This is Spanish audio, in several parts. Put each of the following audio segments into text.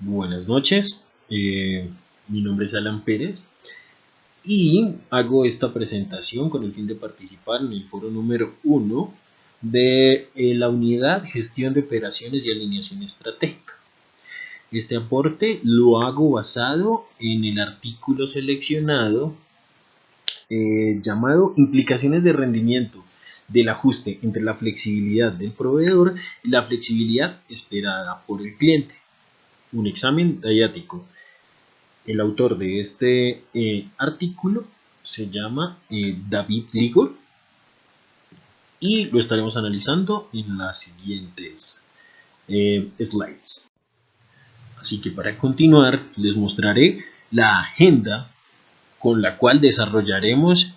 Buenas noches, mi nombre es Alan Pérez y hago esta presentación con el fin de participar en el foro número 1 de la unidad Gestión de Operaciones y Alineación Estratégica. Este aporte lo hago basado en el artículo seleccionado llamado Implicaciones de rendimiento del ajuste entre la flexibilidad del proveedor y la flexibilidad esperada por el cliente. Un examen didáctico. El autor de este artículo se llama David Ligor y lo estaremos analizando en las siguientes slides. Así que para continuar les mostraré la agenda con la cual desarrollaremos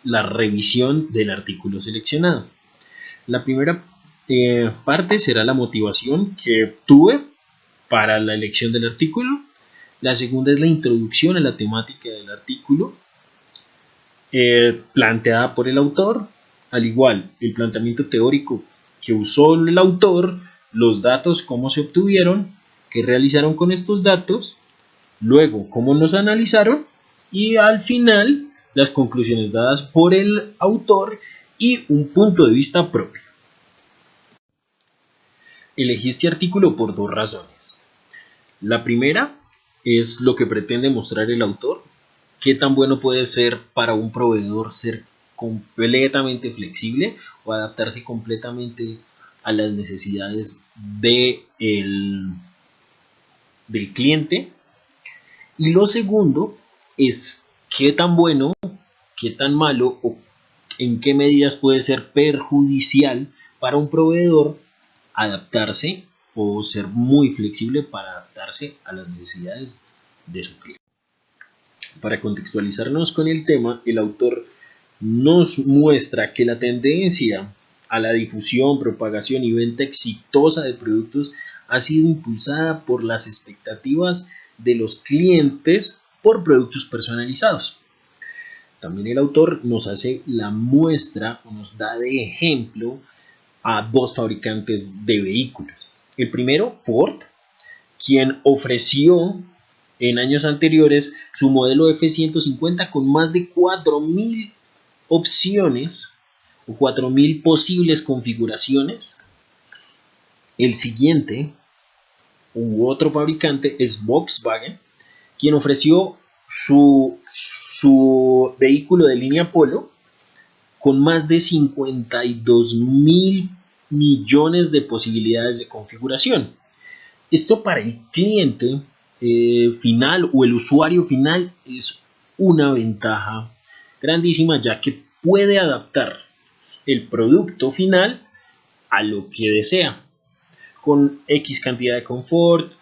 la revisión del artículo seleccionado. La primera parte será la motivación que tuve para la elección del artículo. La segunda es la introducción a la temática del artículo planteada por el autor, al igual el planteamiento teórico que usó el autor, los datos, cómo se obtuvieron, qué realizaron con estos datos, luego cómo nos analizaron y al final las conclusiones dadas por el autor y un punto de vista propio. Elegí este artículo por dos razones. La primera es lo que pretende mostrar el autor, qué tan bueno puede ser para un proveedor ser completamente flexible o adaptarse completamente a las necesidades del cliente. Y lo segundo es qué tan bueno, qué tan malo o en qué medidas puede ser perjudicial para un proveedor adaptarse o ser muy flexible para adaptarse a las necesidades de su cliente. Para contextualizarnos con el tema, el autor nos muestra que la tendencia a la difusión, propagación y venta exitosa de productos ha sido impulsada por las expectativas de los clientes por productos personalizados. También el autor nos hace la muestra o nos da de ejemplo a dos fabricantes de vehículos. El primero, Ford, quien ofreció en años anteriores su modelo F-150 con más de 4.000 opciones o 4.000 posibles configuraciones. El siguiente u otro fabricante es Volkswagen, quien ofreció su vehículo de línea Polo con más de 52.000 millones de posibilidades de configuración. Esto para el cliente final o el usuario final es una ventaja grandísima, ya que puede adaptar el producto final a lo que desea, con X cantidad de confort,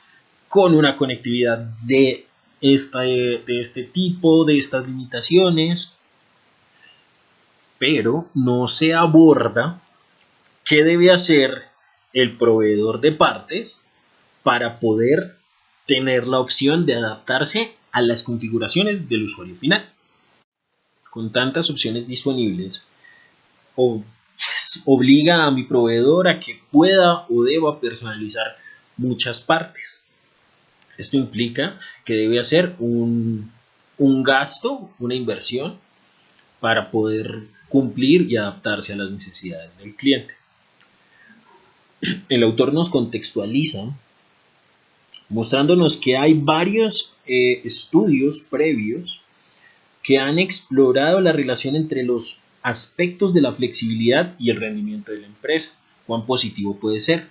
con una conectividad de este tipo, de estas limitaciones, pero no se aborda qué debe hacer el proveedor de partes para poder tener la opción de adaptarse a las configuraciones del usuario final. Con tantas opciones disponibles, obliga a mi proveedor a que pueda o deba personalizar muchas partes. Esto implica que debe hacer un gasto, una inversión, para poder cumplir y adaptarse a las necesidades del cliente. El autor nos contextualiza mostrándonos que hay varios estudios previos que han explorado la relación entre los aspectos de la flexibilidad y el rendimiento de la empresa, cuán positivo puede ser.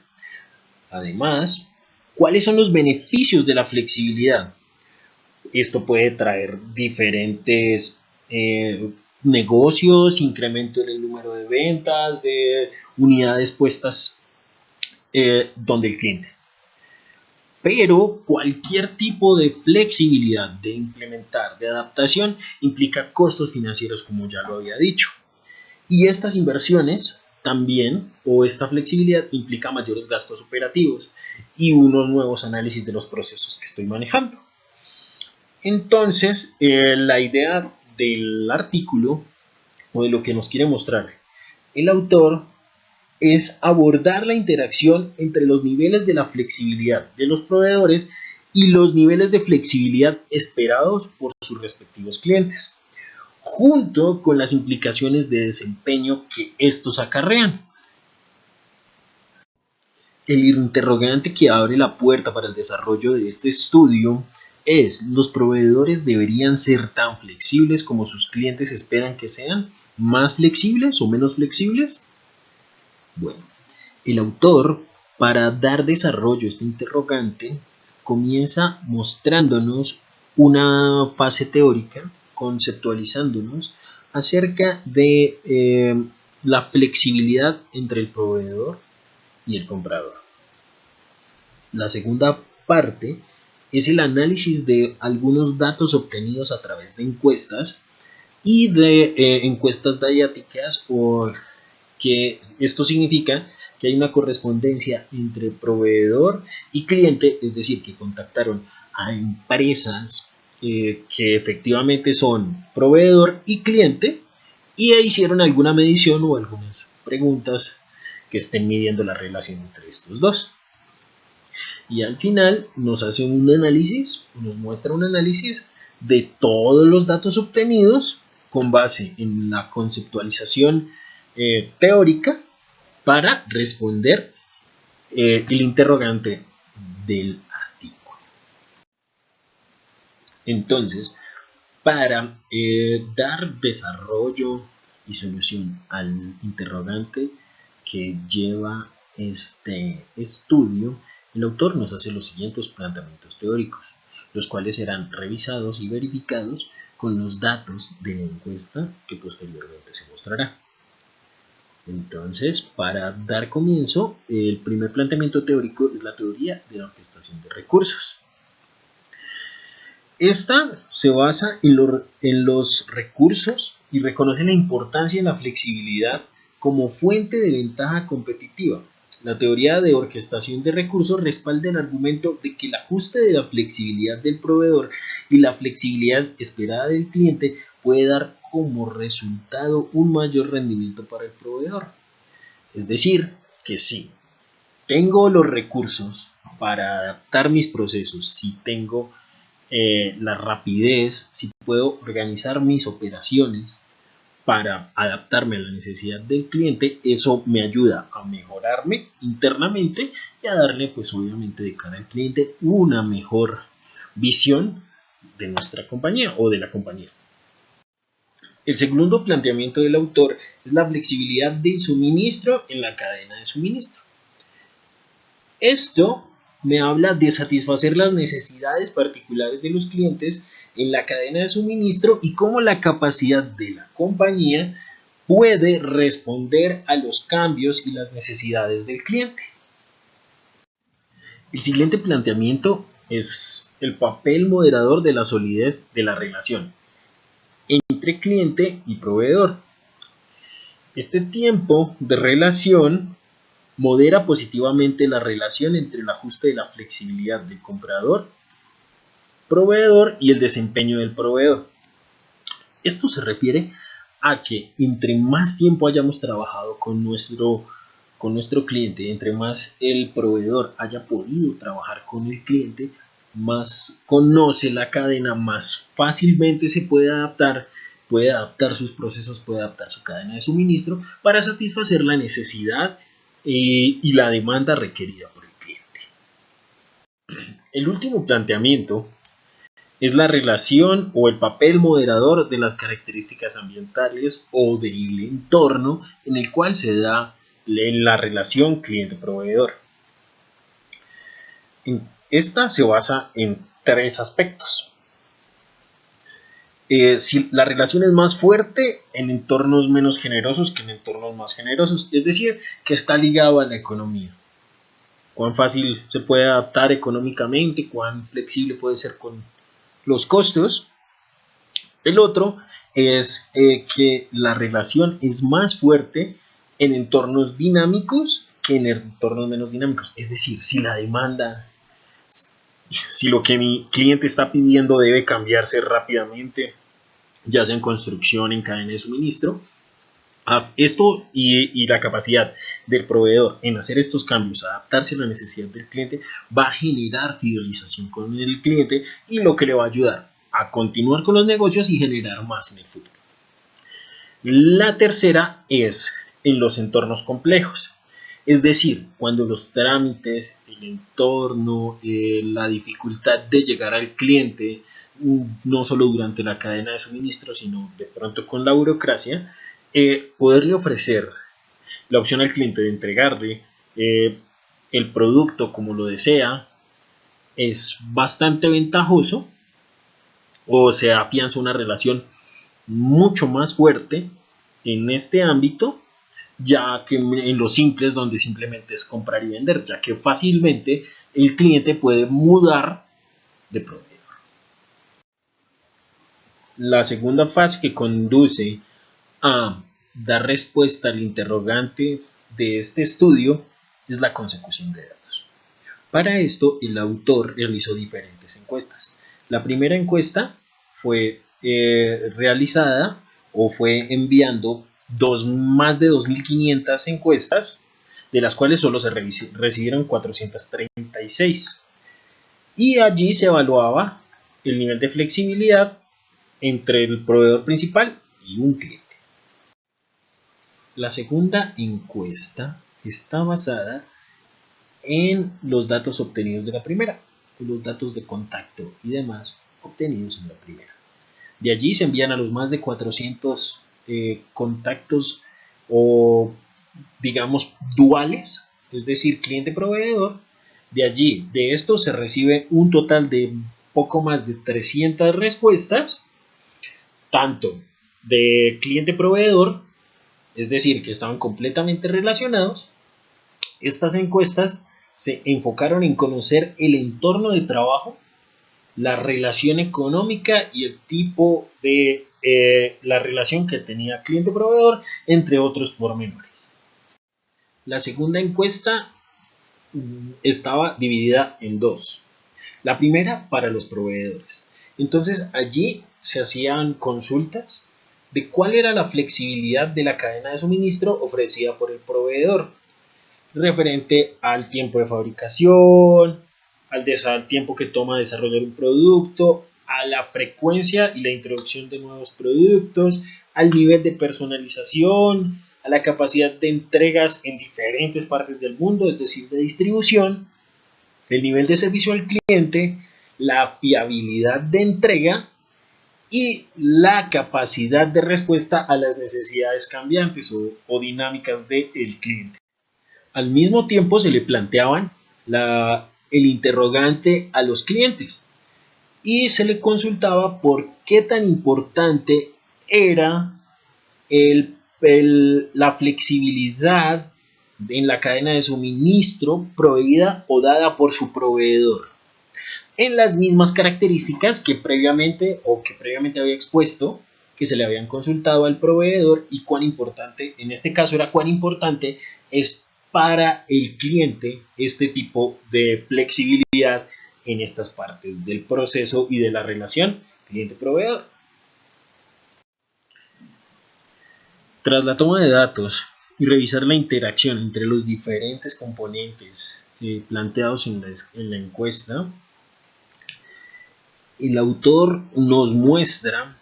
Además, ¿cuáles son los beneficios de la flexibilidad? Esto puede traer diferentes negocios, incremento en el número de ventas, de unidades puestas donde el cliente. Pero cualquier tipo de flexibilidad, de implementar, de adaptación, implica costos financieros, como ya lo había dicho. Y estas inversiones también, o esta flexibilidad, implica mayores gastos operativos y unos nuevos análisis de los procesos que estoy manejando. Entonces, la idea del artículo, o de lo que nos quiere mostrar el autor, es abordar la interacción entre los niveles de la flexibilidad de los proveedores y los niveles de flexibilidad esperados por sus respectivos clientes, junto con las implicaciones de desempeño que estos acarrean. El interrogante que abre la puerta para el desarrollo de este estudio es: ¿los proveedores deberían ser tan flexibles como sus clientes esperan que sean? ¿Más flexibles o menos flexibles? Bueno, el autor, para dar desarrollo a este interrogante, comienza mostrándonos una fase teórica, conceptualizándonos acerca de la flexibilidad entre el proveedor y el comprador. La segunda parte es el análisis de algunos datos obtenidos a través de encuestas y de encuestas didácticas, o que esto significa que hay una correspondencia entre proveedor y cliente, es decir, que contactaron a empresas que efectivamente son proveedor y cliente y hicieron alguna medición o algunas preguntas que estén midiendo la relación entre estos dos. Y al final nos hace un análisis, nos muestra un análisis de todos los datos obtenidos con base en la conceptualización teórica para responder el interrogante del artículo. Entonces, para dar desarrollo y solución al interrogante que lleva este estudio, el autor nos hace los siguientes planteamientos teóricos, los cuales serán revisados y verificados con los datos de la encuesta que posteriormente se mostrará. Entonces, para dar comienzo, el primer planteamiento teórico es la teoría de la orquestación de recursos. Esta se basa en los recursos y reconoce la importancia de la flexibilidad como fuente de ventaja competitiva. La teoría de orquestación de recursos respalda el argumento de que el ajuste de la flexibilidad del proveedor y la flexibilidad esperada del cliente puede dar como resultado un mayor rendimiento para el proveedor. Es decir, que si tengo los recursos para adaptar mis procesos, si tengo la rapidez, si puedo organizar mis operaciones para adaptarme a la necesidad del cliente, eso me ayuda a mejorarme internamente y a darle, pues obviamente, de cara al cliente una mejor visión de nuestra compañía o de la compañía. El segundo planteamiento del autor es la flexibilidad del suministro en la cadena de suministro. Esto me habla de satisfacer las necesidades particulares de los clientes en la cadena de suministro y cómo la capacidad de la compañía puede responder a los cambios y las necesidades del cliente. El siguiente planteamiento es el papel moderador de la solidez de la relación entre cliente y proveedor. Este tiempo de relación modera positivamente la relación entre el ajuste de la flexibilidad del comprador, proveedor y el desempeño del proveedor. Esto se refiere a que entre más tiempo hayamos trabajado con nuestro cliente, entre más el proveedor haya podido trabajar con el cliente, más conoce la cadena, más fácilmente se puede adaptar sus procesos, puede adaptar su cadena de suministro para satisfacer la necesidad y la demanda requerida por el cliente. El último planteamiento es la relación o el papel moderador de las características ambientales o del entorno en el cual se da la relación cliente-proveedor. Esta se basa en tres aspectos. Si la relación es más fuerte en entornos menos generosos que en entornos más generosos, es decir, que está ligado a la economía. Cuán fácil se puede adaptar económicamente, cuán flexible puede ser con los costos. El otro es que la relación es más fuerte en entornos dinámicos que en entornos menos dinámicos. Es decir, si la demanda, si lo que mi cliente está pidiendo debe cambiarse rápidamente, ya sea en construcción, en cadena de suministro, Esto y la capacidad del proveedor en hacer estos cambios, adaptarse a la necesidad del cliente, va a generar fidelización con el cliente y lo que le va a ayudar a continuar con los negocios y generar más en el futuro. La tercera es en los entornos complejos. Es decir, cuando los trámites, el entorno, la dificultad de llegar al cliente, no solo durante la cadena de suministro, sino de pronto con la burocracia, poderle ofrecer la opción al cliente de entregarle el producto como lo desea es bastante ventajoso, o se afianza una relación mucho más fuerte en este ámbito, ya que en los simples, donde simplemente es comprar y vender, ya que fácilmente el cliente puede mudar de proveedor. La segunda fase que conduce a dar respuesta al interrogante de este estudio es la consecución de datos. Para esto, el autor realizó diferentes encuestas. La primera encuesta fue realizada o fue enviando más de 2.500 encuestas, de las cuales solo se recibieron 436. Y allí se evaluaba el nivel de flexibilidad entre el proveedor principal y un cliente. La segunda encuesta está basada en los datos obtenidos de la primera, los datos de contacto y demás obtenidos en la primera. De allí se envían a los más de 400 contactos o digamos duales, es decir, cliente-proveedor. De allí, de esto se recibe un total de poco más de 300 respuestas, tanto de cliente-proveedor, es decir, que estaban completamente relacionados. Estas encuestas se enfocaron en conocer el entorno de trabajo, la relación económica y el tipo de la relación que tenía cliente-proveedor, entre otros pormenores. La segunda encuesta estaba dividida en dos. La primera para los proveedores. Entonces allí se hacían consultas de cuál era la flexibilidad de la cadena de suministro ofrecida por el proveedor, referente al tiempo de fabricación, al tiempo que toma desarrollar un producto, a la frecuencia y la introducción de nuevos productos, al nivel de personalización, a la capacidad de entregas en diferentes partes del mundo, es decir, de distribución, el nivel de servicio al cliente, la fiabilidad de entrega y la capacidad de respuesta a las necesidades cambiantes o dinámicas del cliente. Al mismo tiempo se le planteaban el interrogante a los clientes y se le consultaba por qué tan importante era la flexibilidad en la cadena de suministro proveída o dada por su proveedor, en las mismas características que previamente había expuesto, que se le habían consultado al proveedor, y cuán importante, en este caso era cuán importante es para el cliente este tipo de flexibilidad en estas partes del proceso y de la relación cliente-proveedor. Tras la toma de datos y revisar la interacción entre los diferentes componentes planteados en la encuesta, el autor nos muestra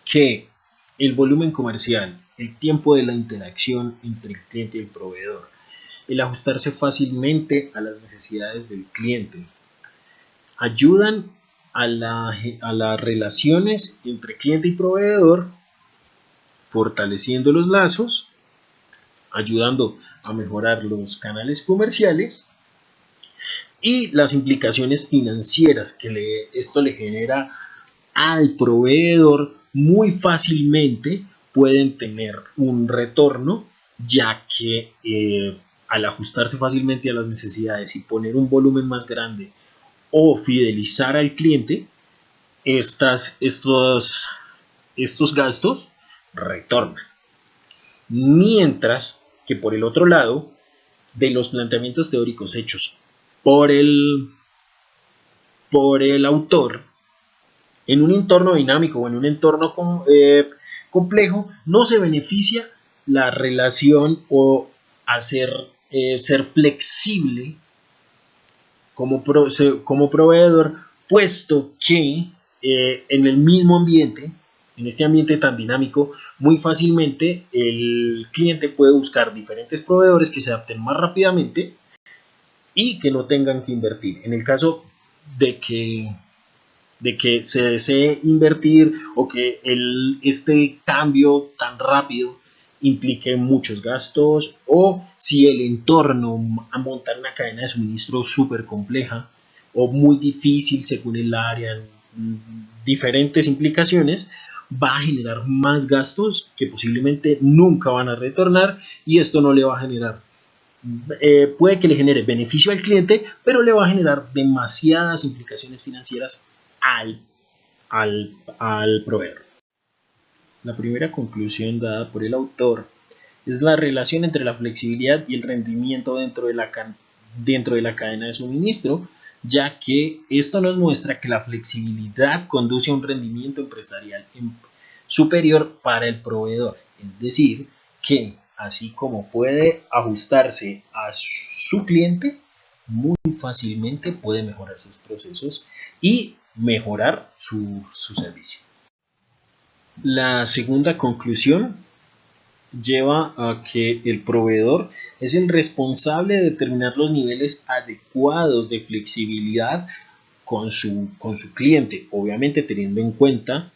que el volumen comercial, el tiempo de la interacción entre el cliente y el proveedor, el ajustarse fácilmente a las necesidades del cliente, ayudan a las relaciones entre cliente y proveedor, fortaleciendo los lazos, ayudando a mejorar los canales comerciales y las implicaciones financieras que esto le genera al proveedor muy fácilmente pueden tener un retorno, ya que al ajustarse fácilmente a las necesidades y poner un volumen más grande o fidelizar al cliente, estos gastos retornan. Mientras que por el otro lado, de los planteamientos teóricos hechos por el autor, en un entorno dinámico o en un entorno complejo, no se beneficia la relación o hacer ser flexible como proveedor, puesto que en el mismo ambiente, en este ambiente tan dinámico, muy fácilmente el cliente puede buscar diferentes proveedores que se adapten más rápidamente y que no tengan que invertir. En el caso de que se desee invertir o que este cambio tan rápido implique muchos gastos, o si el entorno a montar una cadena de suministro súper compleja o muy difícil según el área, diferentes implicaciones, va a generar más gastos que posiblemente nunca van a retornar, y esto no le va a generar, puede que le genere beneficio al cliente, pero le va a generar demasiadas implicaciones financieras al, al proveedor. La primera conclusión dada por el autor es la relación entre la flexibilidad y el rendimiento dentro de la cadena de suministro, ya que esto nos muestra que la flexibilidad conduce a un rendimiento empresarial superior para el proveedor. Es decir, que así como puede ajustarse a su cliente, muy fácilmente puede mejorar sus procesos y mejorar su servicio. La segunda conclusión lleva a que el proveedor es el responsable de determinar los niveles adecuados de flexibilidad con su cliente, obviamente teniendo en cuenta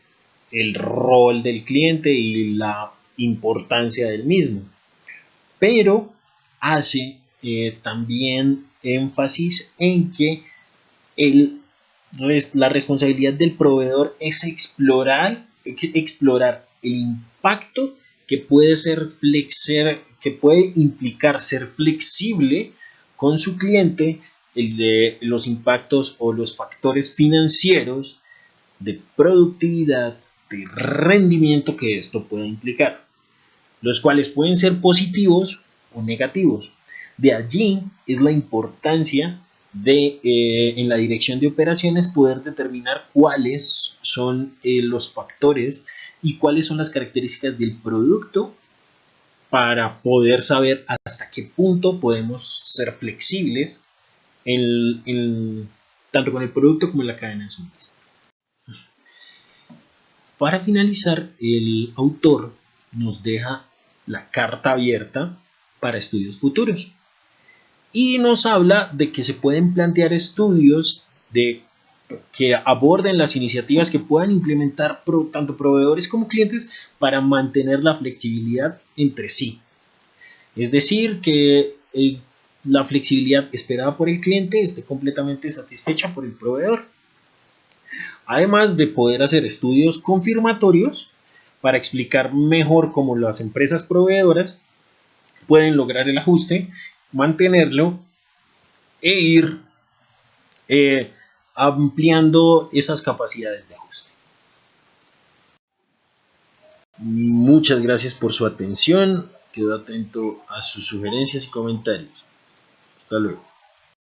el rol del cliente y la importancia del mismo, pero hace también énfasis en que la responsabilidad del proveedor es explorar el impacto que puede implicar ser flexible con su cliente, el de los impactos o los factores financieros de productividad, de rendimiento que esto puede implicar, los cuales pueden ser positivos o negativos. De allí es la importancia de, en la dirección de operaciones, poder determinar cuáles son los factores y cuáles son las características del producto, para poder saber hasta qué punto podemos ser flexibles tanto con el producto como en la cadena de suministro. Para finalizar, el autor nos deja la carta abierta para estudios futuros y nos habla de que se pueden plantear estudios que aborden las iniciativas que puedan implementar tanto proveedores como clientes para mantener la flexibilidad entre sí. Es decir, que la flexibilidad esperada por el cliente esté completamente satisfecha por el proveedor. Además de poder hacer estudios confirmatorios para explicar mejor cómo las empresas proveedoras pueden lograr el ajuste, mantenerlo e ir ampliando esas capacidades de ajuste. Muchas gracias por su atención. Quedo atento a sus sugerencias y comentarios. Hasta luego.